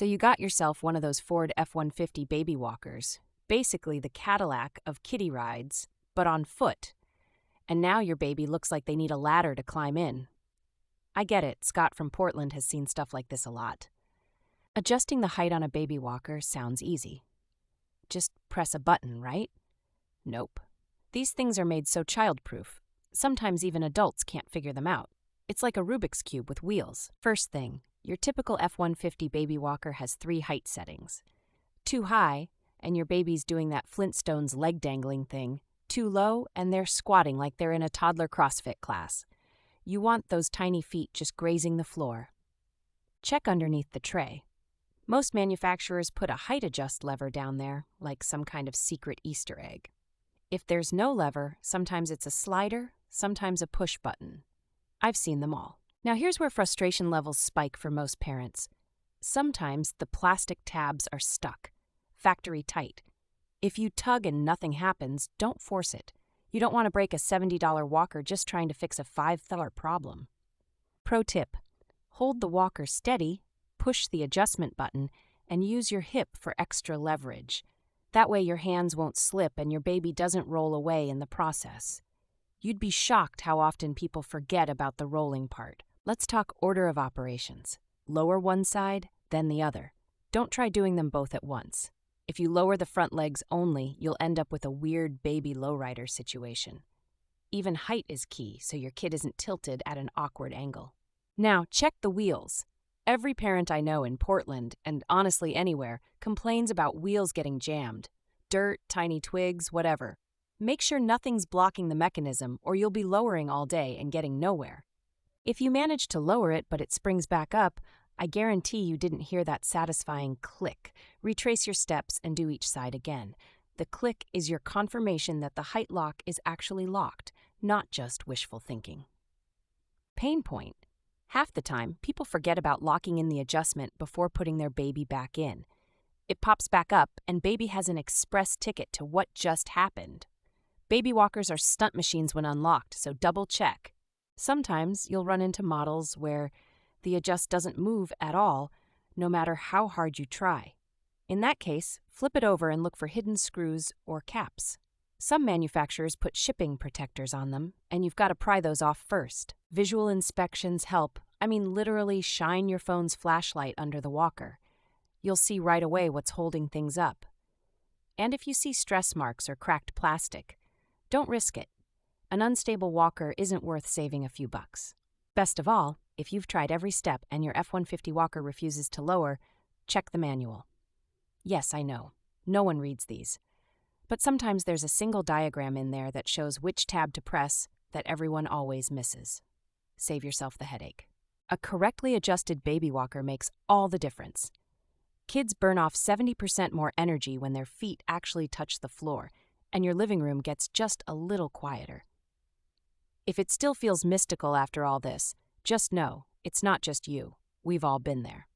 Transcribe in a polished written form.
So you got yourself one of those Ford F-150 baby walkers, basically the Cadillac of kiddie rides, but on foot. And now your baby looks like they need a ladder to climb in. I get it, Scott from Portland has seen stuff like this a lot. Adjusting the height on a baby walker sounds easy. Just press a button, right? Nope. These things are made so childproof. Sometimes even adults can't figure them out. It's like a Rubik's Cube with wheels. First thing, your typical F-150 baby walker has 3 height settings. Too high, and your baby's doing that Flintstones leg dangling thing. Too low, and they're squatting like they're in a toddler CrossFit class. You want those tiny feet just grazing the floor. Check underneath the tray. Most manufacturers put a height adjust lever down there, like some kind of secret Easter egg. If there's no lever, sometimes it's a slider, sometimes a push button. I've seen them all. Now here's where frustration levels spike for most parents. Sometimes the plastic tabs are stuck, factory tight. If you tug and nothing happens, don't force it. You don't want to break a $70 walker just trying to fix a $5 problem. Pro tip: hold the walker steady, push the adjustment button, and use your hip for extra leverage. That way your hands won't slip and your baby doesn't roll away in the process. You'd be shocked how often people forget about the rolling part. Let's talk order of operations. Lower one side, then the other. Don't try doing them both at once. If you lower the front legs only, you'll end up with a weird baby lowrider situation. Even height is key, so your kid isn't tilted at an awkward angle. Now, check the wheels. Every parent I know in Portland, and honestly anywhere, complains about wheels getting jammed. Dirt, tiny twigs, whatever. Make sure nothing's blocking the mechanism or you'll be lowering all day and getting nowhere. If you manage to lower it but it springs back up, I guarantee you didn't hear that satisfying click. Retrace your steps and do each side again. The click is your confirmation that the height lock is actually locked, not just wishful thinking. Pain point. Half the time, people forget about locking in the adjustment before putting their baby back in. It pops back up and baby has an express ticket to what just happened. Baby walkers are stunt machines when unlocked, so double check. Sometimes you'll run into models where the adjust doesn't move at all, no matter how hard you try. In that case, flip it over and look for hidden screws or caps. Some manufacturers put shipping protectors on them, and you've got to pry those off first. Visual inspections help. I mean, literally shine your phone's flashlight under the walker. You'll see right away what's holding things up. And if you see stress marks or cracked plastic, don't risk it. An unstable walker isn't worth saving a few bucks. Best of all, if you've tried every step and your F-150 walker refuses to lower, check the manual. Yes, I know. No one reads these. But sometimes there's a single diagram in there that shows which tab to press that everyone always misses. Save yourself the headache. A correctly adjusted baby walker makes all the difference. Kids burn off 70% more energy when their feet actually touch the floor, and your living room gets just a little quieter. If it still feels mystical after all this, just know it's not just you. We've all been there.